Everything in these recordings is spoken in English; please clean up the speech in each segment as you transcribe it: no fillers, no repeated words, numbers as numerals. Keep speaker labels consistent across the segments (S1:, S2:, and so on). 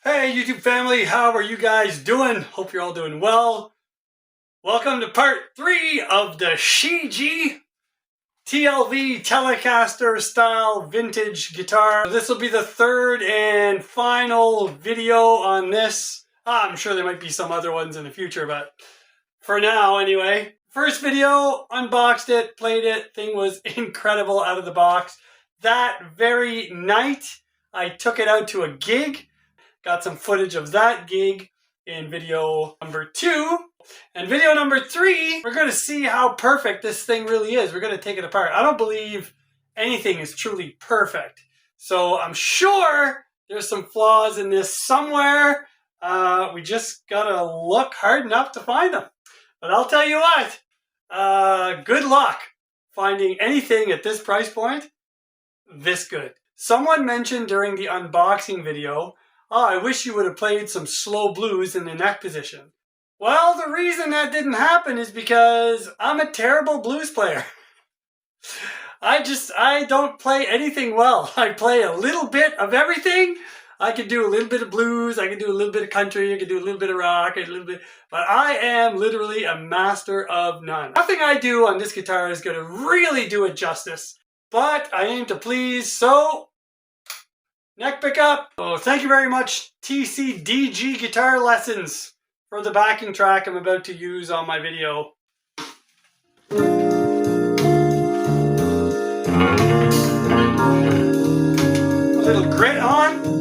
S1: Hey YouTube family, how are you guys doing? Hope you're all doing well. Welcome to part 3 of the Shijie TLV Telecaster style vintage guitar. This will be the third and final video on this. I'm sure there might be some other ones in the future, but for now anyway. First video, unboxed it, played it, thing was incredible out of the box. That very night, I took it out to a gig. Got some footage of that gig in video number 2. And video number 3, we're going to see how perfect this thing really is. We're going to take it apart. I don't believe anything is truly perfect. So I'm sure there's some flaws in this somewhere. We just got to look hard enough to find them. But I'll tell you what, good luck finding anything at this price point this good. Someone mentioned during the unboxing video, oh, I wish you would have played some slow blues in the neck position. Well, the reason that didn't happen is because I'm a terrible blues player. I don't play anything well. I play a little bit of everything. I can do a little bit of blues, I can do a little bit of country, I can do a little bit of rock, but I am literally a master of none. Nothing I do on this guitar is going to really do it justice, but I aim to please, so neck pickup. Oh, thank you very much, TCDG Guitar Lessons, for the backing track I'm about to use on my video. A little grit on.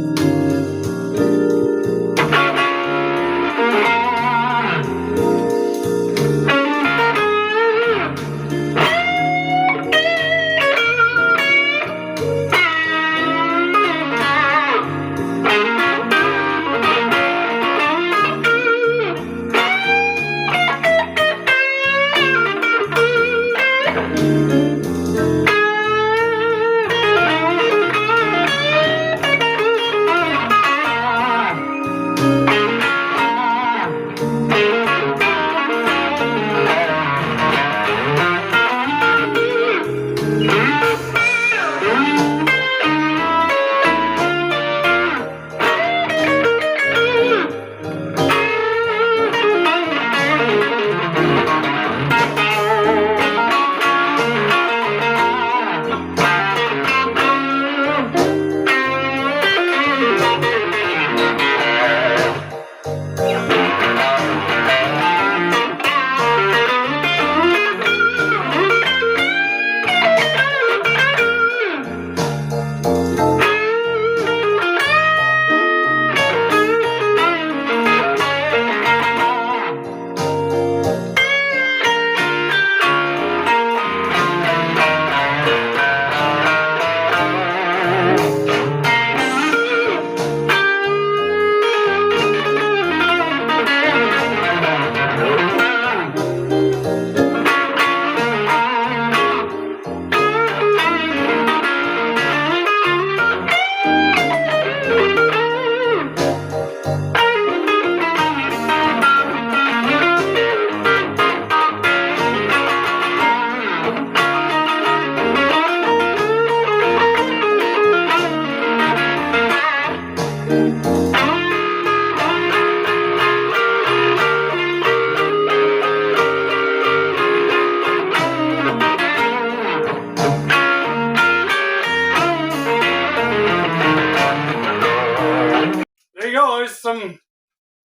S1: There's some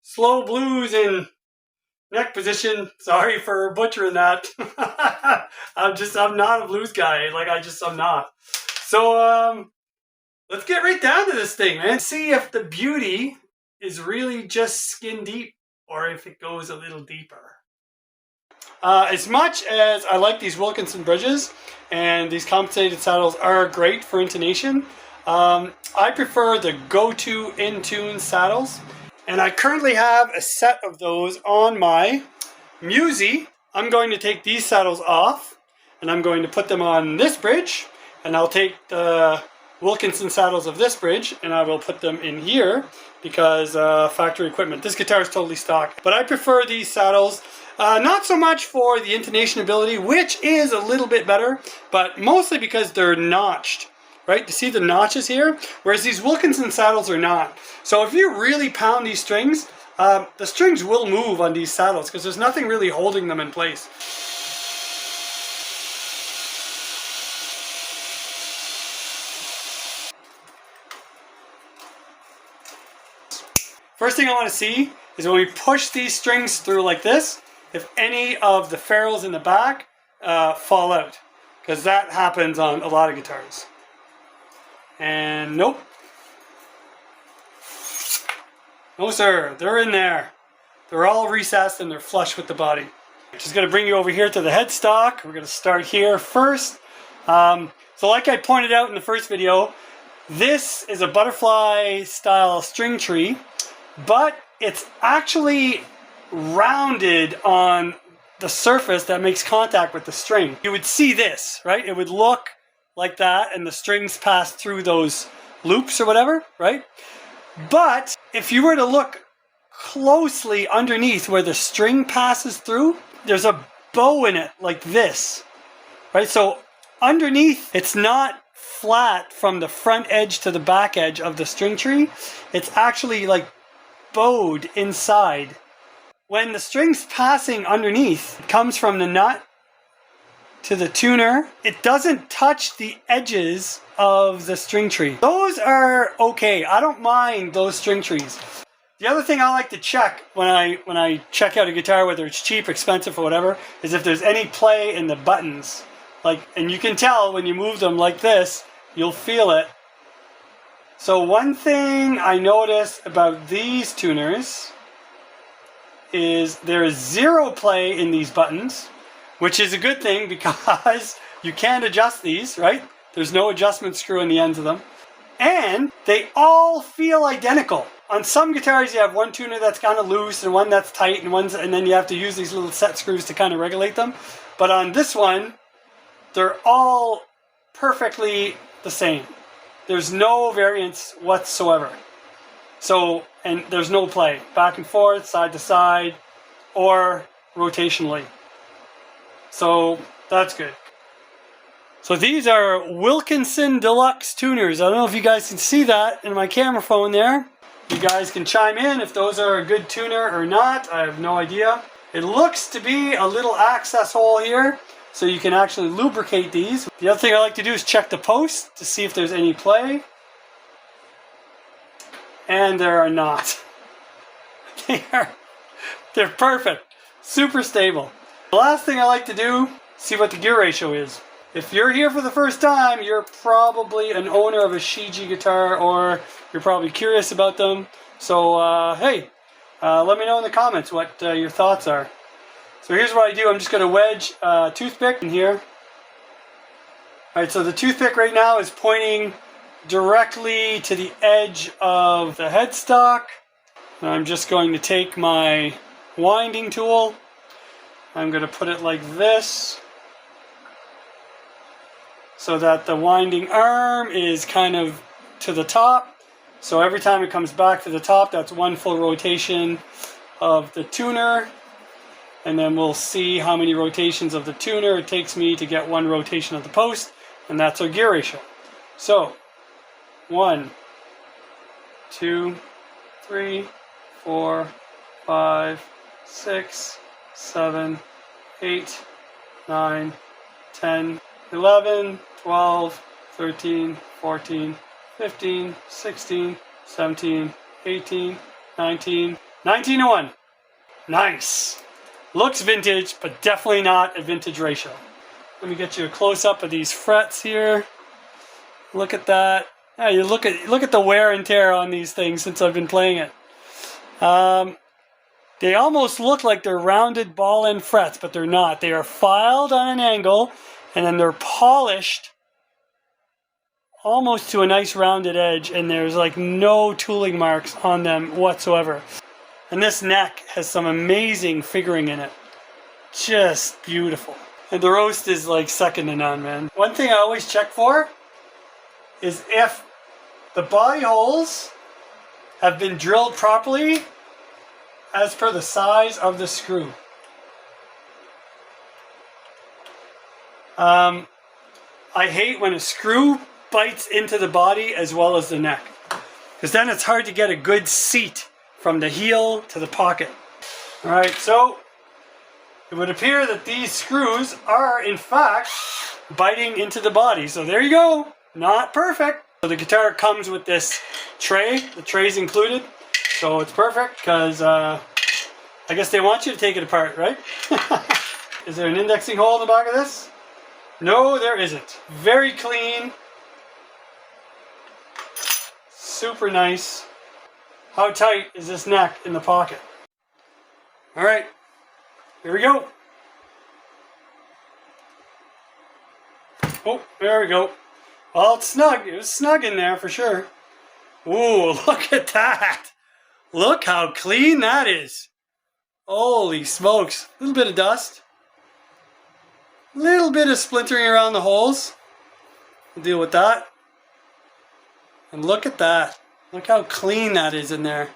S1: slow blues in neck position. Sorry for butchering that. I'm not a blues guy. I'm not. So, let's get right down to this thing, man. See if the beauty is really just skin deep or if it goes a little deeper. As much as I like these Wilkinson bridges and these compensated saddles are great for intonation, I prefer the go-to in-tune saddles, and I currently have a set of those on my Musi. I'm going to take these saddles off and I'm going to put them on this bridge, and I'll take the Wilkinson saddles of this bridge and I will put them in here because factory equipment. This guitar is totally stock, but I prefer these saddles. Not so much for the intonation ability, which is a little bit better, but mostly because they're notched. right? You see the notches here? Whereas these Wilkinson saddles are not. So if you really pound these strings, the strings will move on these saddles because there's nothing really holding them in place. First thing I want to see is when we push these strings through like this, if any of the ferrules in the back fall out, because that happens on a lot of guitars. And nope. No sir, they're in there. They're all recessed and they're flush with the body. Just going to bring you over here to the headstock. We're going to start here first. So like I pointed out in the first video, this is a butterfly style string tree, but it's actually rounded on the surface that makes contact with the string. You would see this, right? It would look like that and the strings pass through those loops or whatever, right? But if you were to look closely underneath where the string passes through, there's a bow in it like this, right? So underneath, it's not flat from the front edge to the back edge of the string tree. It's actually like bowed inside. When the string's passing underneath, it comes from the nut to the tuner. It doesn't touch the edges of the string tree. Those are okay. I don't mind those string trees. The other thing I like to check when I check out a guitar, whether it's cheap, expensive, or whatever, is if there's any play in the buttons. And you can tell when you move them like this, you'll feel it. So one thing I notice about these tuners is there is zero play in these buttons, which is a good thing because you can't adjust these, right? There's no adjustment screw in the ends of them. And they all feel identical. On some guitars you have one tuner that's kind of loose and one that's tight and then you have to use these little set screws to kind of regulate them. But on this one, they're all perfectly the same. There's no variance whatsoever. So, and there's no play. Back and forth, side to side, or rotationally. So, that's good. So these are Wilkinson Deluxe tuners. I don't know if you guys can see that in my camera phone there. You guys can chime in if those are a good tuner or not. I have no idea. It looks to be a little access hole here, so you can actually lubricate these. The other thing I like to do is check the post to see if there's any play. And there are not. They're perfect. Super stable. The last thing I like to do, see what the gear ratio is. If you're here for the first time, you're probably an owner of a Shijie guitar or you're probably curious about them. So, hey, let me know in the comments what your thoughts are. So here's what I do. I'm just going to wedge a toothpick in here. Alright, so the toothpick right now is pointing directly to the edge of the headstock. And I'm just going to take my winding tool. I'm going to put it like this, so that the winding arm is kind of to the top. So every time it comes back to the top, that's one full rotation of the tuner. And then we'll see how many rotations of the tuner it takes me to get one rotation of the post. And that's our gear ratio. So 1, 2, 3, 4, 5, 6, 7, 8, 9, 10, 11, 12, 13, 14, 15, 16, 17, 18, 19, 19 to 1. Nice. Looks vintage, but definitely not a vintage ratio. Let me get you a close-up of these frets here. Look at that. Yeah, you look at the wear and tear on these things since I've been playing it. They almost look like they're rounded ball-end frets, but they're not. They are filed on an angle, and then they're polished almost to a nice rounded edge, and there's like no tooling marks on them whatsoever. And this neck has some amazing figuring in it. Just beautiful. And the roast is like second to none, man. One thing I always check for is if the body holes have been drilled properly as per the size of the screw. I hate when a screw bites into the body as well as the neck. Because then it's hard to get a good seat from the heel to the pocket. Alright, so it would appear that these screws are in fact biting into the body. So there you go. Not perfect. So the guitar comes with this tray. The tray's included. So it's perfect because I guess they want you to take it apart, right? Is there an indexing hole in the back of this? No, there isn't. Very clean. Super nice. How tight is this neck in the pocket? Alright, here we go. Oh, there we go. Well, it's snug. It was snug in there for sure. Ooh, look at that. Look how clean that is. Holy smokes. A little bit of dust. A little bit of splintering around the holes. We'll deal with that. And look at that. Look how clean that is in there.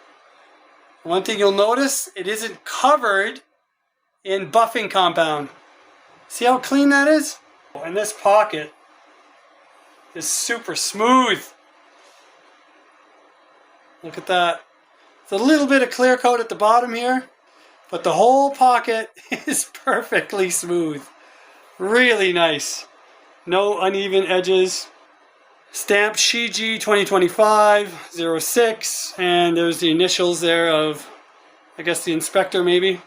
S1: One thing you'll notice, it isn't covered in buffing compound. See how clean that is? And this pocket is super smooth. Look at that. It's a little bit of clear coat at the bottom here, but the whole pocket is perfectly smooth. Really nice. No uneven edges. Stamped Shijie 2025-06, and there's the initials there of, I guess, the inspector maybe.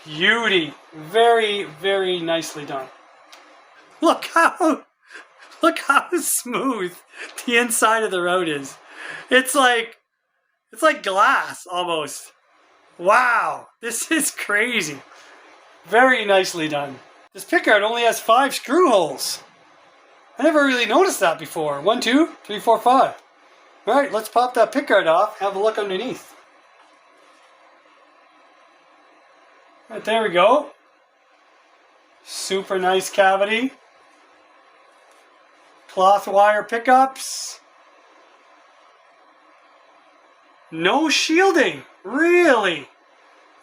S1: Beauty. Very, very nicely done. Look how smooth the inside of the road is. It's like glass almost. Wow, this is crazy. Very nicely done. This pickguard only has 5 screw holes. I never really noticed that before. 1, 2, 3, 4, 5. Alright, let's pop that pickguard off, have a look underneath. Right, there we go. Super nice cavity. Cloth wire pickups. No shielding, really?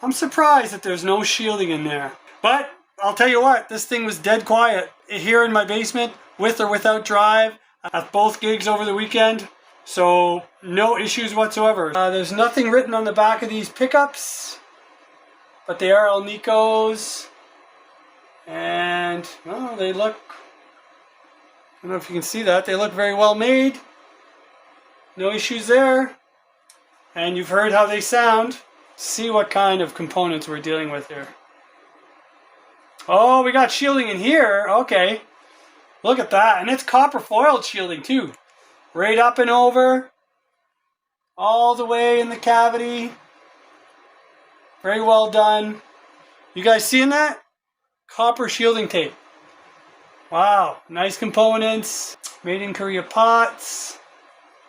S1: I'm surprised that there's no shielding in there. But I'll tell you what, this thing was dead quiet. Here in my basement, with or without drive, at both gigs over the weekend. So no issues whatsoever. There's nothing written on the back of these pickups, but they are Alnico's. And well, they look, I don't know if you can see that, they look very well made. No issues there. And you've heard how they sound. See what kind of components we're dealing with here. Oh, we got shielding in here. Okay. Look at that. And it's copper foiled shielding too. Right up and over. All the way in the cavity. Very well done. You guys seeing that? Copper shielding tape. Wow. Nice components. Made in Korea pots.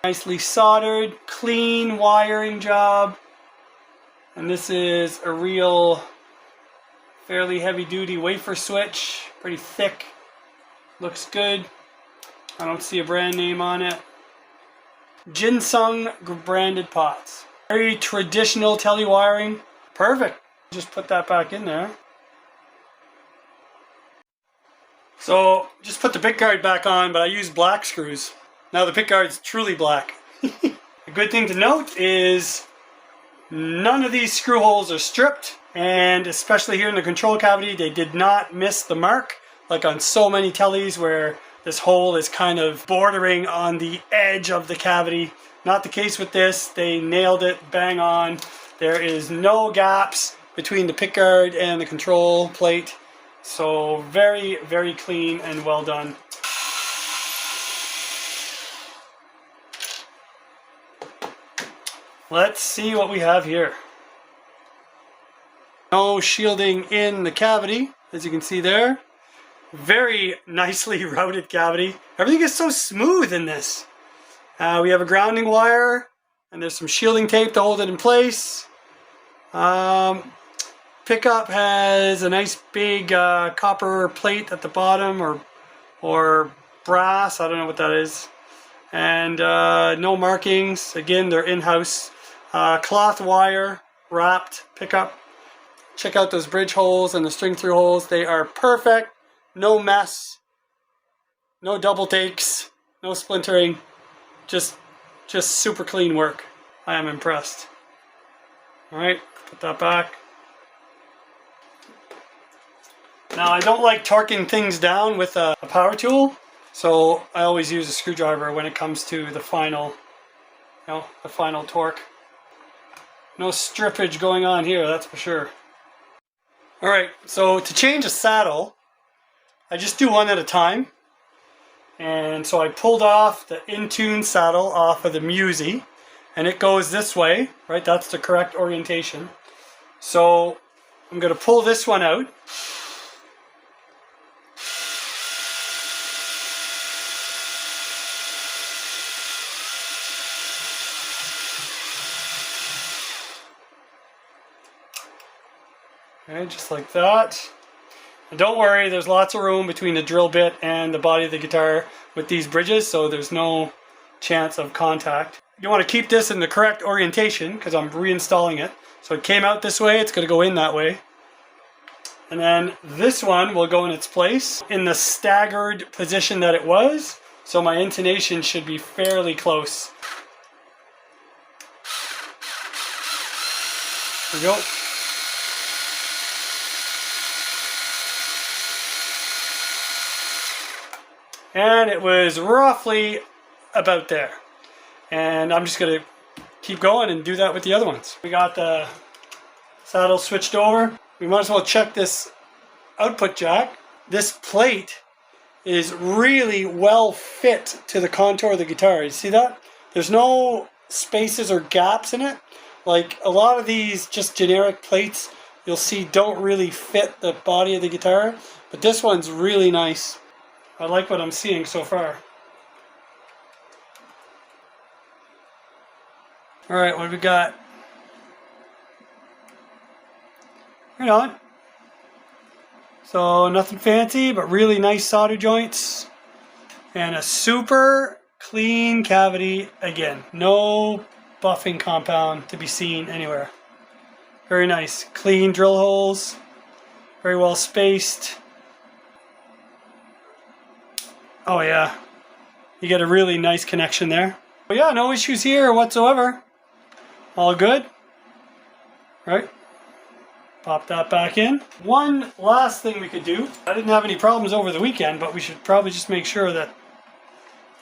S1: Nicely soldered. Clean wiring job. And this is a real fairly heavy duty wafer switch. Pretty thick. Looks good. I don't see a brand name on it. Jinsung branded pots. Very traditional tele wiring. Perfect. Just put that back in there. So just put the pickguard back on, but I use black screws. Now the pickguard's truly black. A good thing to note is none of these screw holes are stripped, and especially here in the control cavity, they did not miss the mark. Like on so many teles where this hole is kind of bordering on the edge of the cavity. Not the case with this. They nailed it bang on. There is no gaps between the pickguard and the control plate. So very, very clean and well done. Let's see what we have here. No shielding in the cavity, as you can see there. Very nicely routed cavity. Everything is so smooth in this. We have a grounding wire, and there's some shielding tape to hold it in place. Pickup has a nice big copper plate at the bottom, or brass, I don't know what that is. And no markings. Again, they're in-house. Cloth wire wrapped pickup. Check out those bridge holes and the string through holes. They are perfect. No mess. No double takes, no splintering, just super clean work. I am impressed. All right, put that back. Now I don't like torquing things down with a power tool, so I always use a screwdriver when it comes to the final, the final torque. No strippage going on here, that's for sure. All right, so to change a saddle, I just do one at a time. And so I pulled off the in-tune saddle off of the Musi, and it goes this way, right? That's the correct orientation. So I'm going to pull this one out. Okay, just like that. And don't worry, there's lots of room between the drill bit and the body of the guitar with these bridges, so there's no chance of contact. You want to keep this in the correct orientation because I'm reinstalling it. So it came out this way, it's going to go in that way. And then this one will go in its place in the staggered position that it was, so my intonation should be fairly close. There we go. And it was roughly about there. And I'm just going to keep going and do that with the other ones. We got the saddle switched over. We might as well check this output jack. This plate is really well fit to the contour of the guitar. You see that? There's no spaces or gaps in it. Like a lot of these just generic plates you'll see don't really fit the body of the guitar. But this one's really nice. I like what I'm seeing so far. All right, what do we got? Right on. So nothing fancy, but really nice solder joints. And a super clean cavity again. No buffing compound to be seen anywhere. Very nice. Clean drill holes. Very well spaced. Oh yeah, you get a really nice connection there. But yeah, no issues here whatsoever. All good. Right? Pop that back in. One last thing we could do. I didn't have any problems over the weekend, but we should probably just make sure that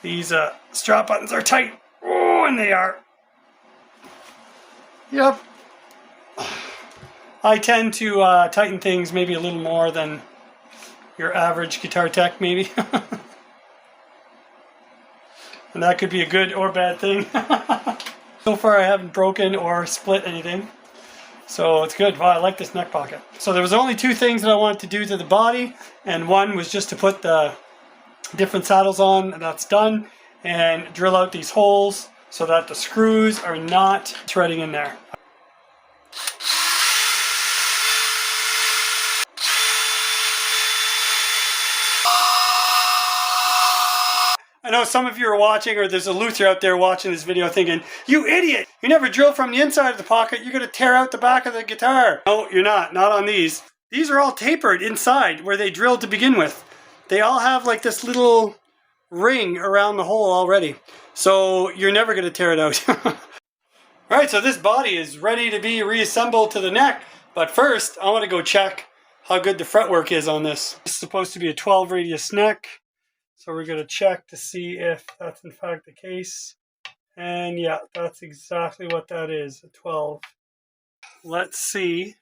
S1: these strap buttons are tight. Oh, and they are. Yep. I tend to tighten things maybe a little more than your average guitar tech, maybe. And that could be a good or bad thing. So far I haven't broken or split anything. So it's good. Wow, I like this neck pocket. So there was only two things that I wanted to do to the body. And one was just to put the different saddles on. And that's done. And drill out these holes so that the screws are not threading in there. I know some of you are watching, or there's a luthier out there watching this video thinking, you idiot, you never drill from the inside of the pocket, you're going to tear out the back of the guitar. No, you're not on these. These are all tapered inside where they drilled to begin with. They all have like this little ring around the hole already. So you're never going to tear it out. Alright, so this body is ready to be reassembled to the neck. But first, I want to go check how good the fretwork is on this. This is supposed to be a 12 radius neck. So we're going to check to see if that's in fact the case. And yeah, that's exactly what that is, a 12. Let's see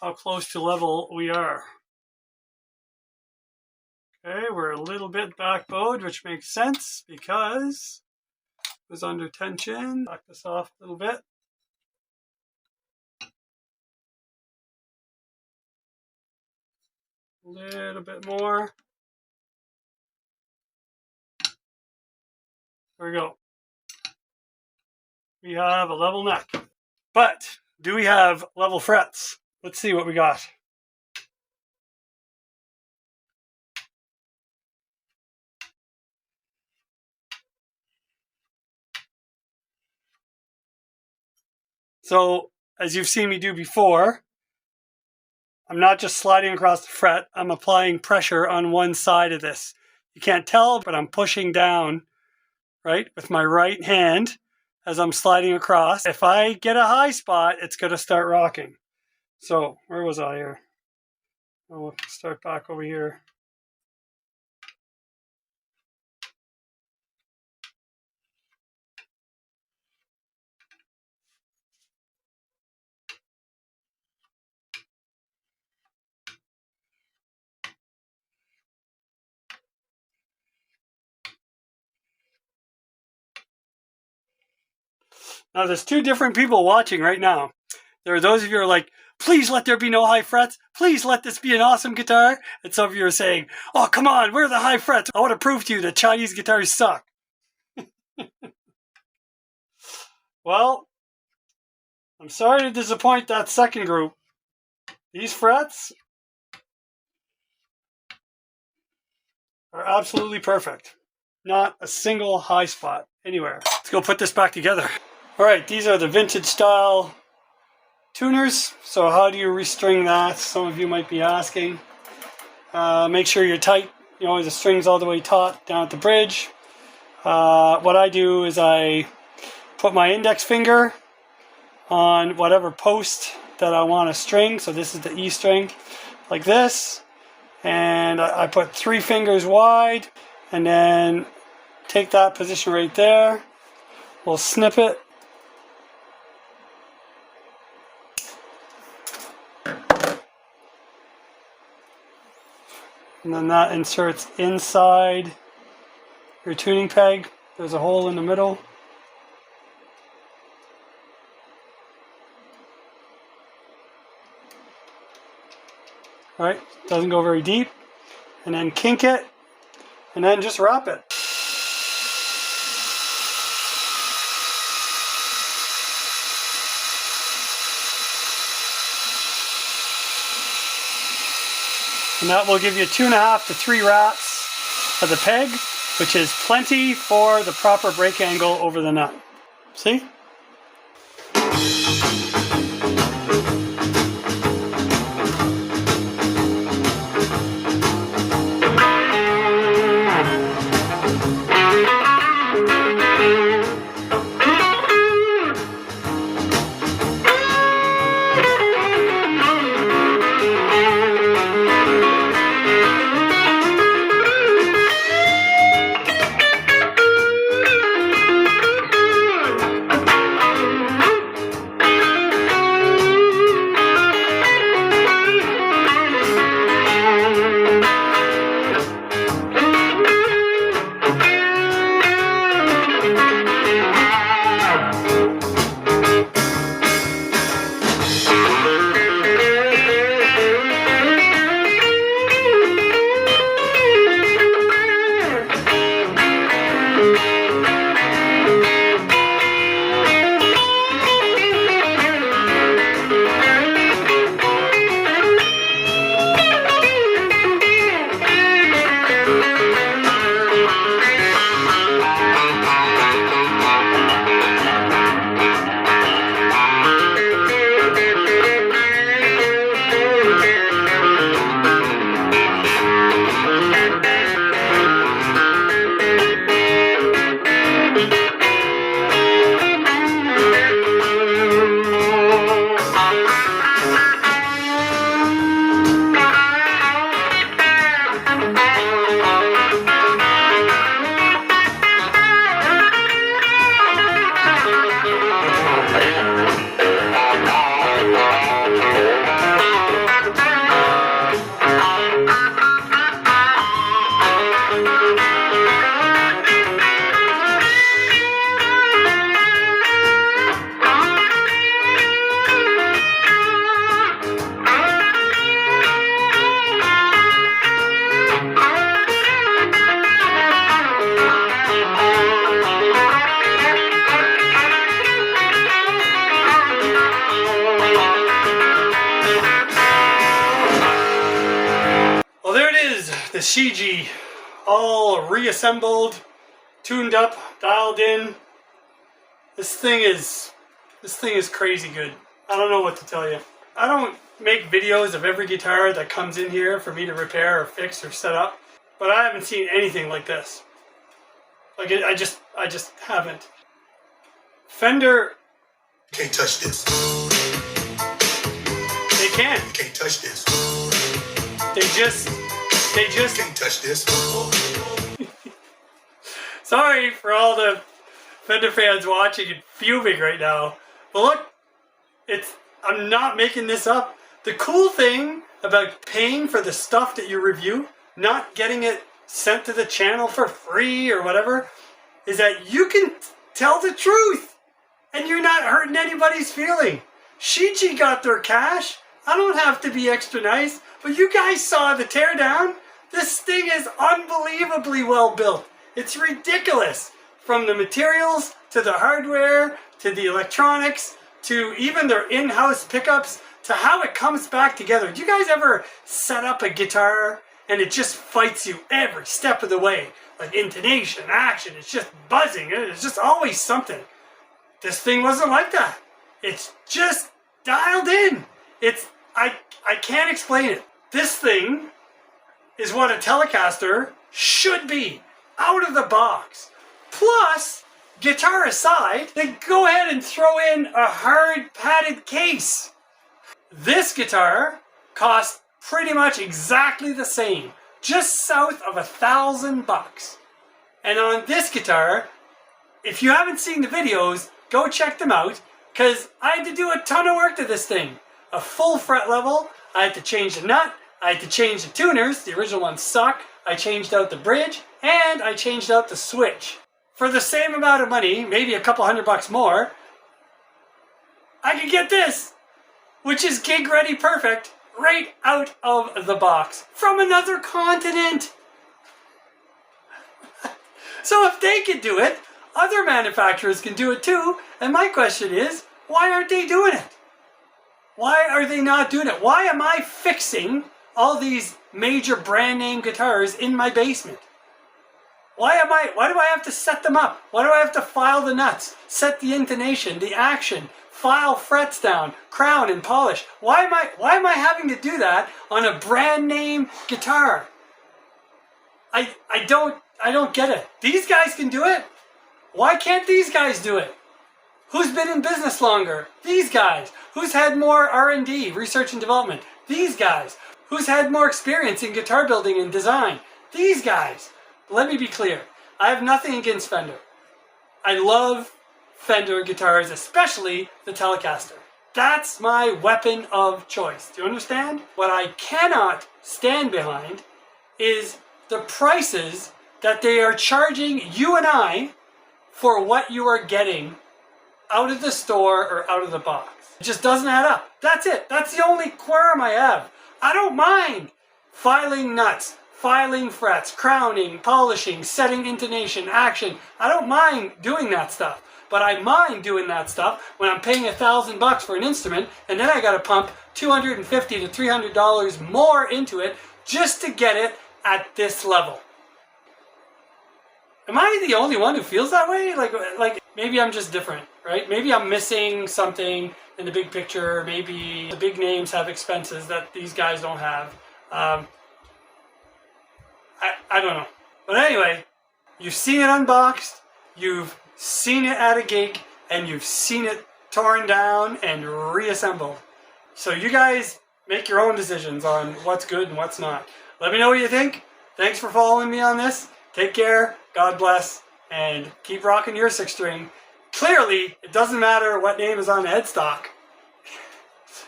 S1: how close to level we are. Okay, we're a little bit backbowed, which makes sense because it was under tension. Back this off a little bit. A little bit more. There we go. We have a level neck. But do we have level frets? Let's see what we got. So, as you've seen me do before, I'm not just sliding across the fret, I'm applying pressure on one side of this. You can't tell, but I'm pushing down, right, with my right hand as I'm sliding across. If I get a high spot, it's going to start rocking. So, where was I here? I'll start back over here. Now, there's two different people watching right now. There are those of you who are like, please let there be no high frets. Please let this be an awesome guitar. And some of you are saying, oh, come on, where are the high frets? I want to prove to you that Chinese guitars suck. Well, I'm sorry to disappoint that second group. These frets are absolutely perfect. Not a single high spot anywhere. Let's go put this back together. All right, these are the vintage style tuners. So how do you restring that? Some of you might be asking. Make sure you're tight. You know, the string's all the way taut down at the bridge. What I do is I put my index finger on whatever post that I want to string. So this is the E string, like this. And I put 3 fingers wide, and then take that position right there. We'll snip it. And then that inserts inside your tuning peg. There's a hole in the middle. All right, doesn't go very deep. And then kink it, and then just wrap it. And that will give you 2.5 to 3 wraps of the peg, which is plenty for the proper break angle over the nut. See? The Shijie, all reassembled, tuned up, dialed in. This thing is crazy good. I don't know what to tell you. I don't make videos of every guitar that comes in here for me to repair or fix or set up. but I haven't seen anything like this. Like I just haven't. Fender.
S2: Can't touch this.
S1: They can't.
S2: Can't touch this.
S1: They just
S2: Can't touch this.
S1: Sorry for all the Fender fans watching and fuming right now. But look, I'm not making this up. The cool thing about paying for the stuff that you review, not getting it sent to the channel for free or whatever, is that you can tell the truth and you're not hurting anybody's feeling. Shijie got their cash. I don't have to be extra nice, but you guys saw the teardown. This thing is unbelievably well built. It's ridiculous. From the materials to the hardware to the electronics to even their in-house pickups to how it comes back together. Do you guys ever set up a guitar and it just fights you every step of the way? Like intonation, action, it's just buzzing. It's just always something. This thing wasn't like that. It's just dialed in. I can't explain it. This thing is what a Telecaster should be, out of the box. Plus, guitar aside, they go ahead and throw in a hard padded case. This guitar cost pretty much exactly the same, just south of $1,000. And on this guitar, if you haven't seen the videos, go check them out, because I had to do a ton of work to this thing. A full fret level, I had to change the nut, I had to change the tuners, the original ones suck, I changed out the bridge, and I changed out the switch. For the same amount of money, maybe a couple $100 more, I could get this, which is gig ready perfect, right out of the box, from another continent. So if they can do it, other manufacturers can do it too, and my question is, why aren't they doing it? Why are they not doing it? Why am I fixing all these major brand name guitars in my basement? Why do I have to set them up? Why do I have to file the nuts, set the intonation, the action, file frets down, crown and polish? Why am I having to do that on a brand name guitar? I don't get it. These guys can do it. Why can't these guys do it? Who's been in business longer? These guys. Who's had more R&D, research and development? These guys. Who's had more experience in guitar building and design? These guys. Let me be clear. I have nothing against Fender. I love Fender guitars, especially the Telecaster. That's my weapon of choice. Do you understand? What I cannot stand behind is the prices that they are charging you and I for what you are getting out of the store or out of the box. It just doesn't add up. That's it. That's the only qualm I have. I don't mind filing nuts, filing frets, crowning, polishing, setting intonation, action. I don't mind doing that stuff. But I mind doing that stuff when I'm paying $1,000 for an instrument and then I gotta pump $250 to $300 more into it just to get it at this level. Am I the only one who feels that way? Like maybe I'm just different, right? Maybe I'm missing something in the big picture. Maybe the big names have expenses that these guys don't have. I don't know. But anyway, you've seen it unboxed, you've seen it at a gig, and you've seen it torn down and reassembled. So you guys make your own decisions on what's good and what's not. Let me know what you think. Thanks for following me on this. Take care, God bless, and keep rocking your six string. Clearly, it doesn't matter what name is on the headstock.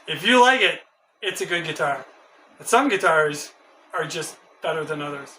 S1: If you like it, it's a good guitar. But some guitars are just better than others.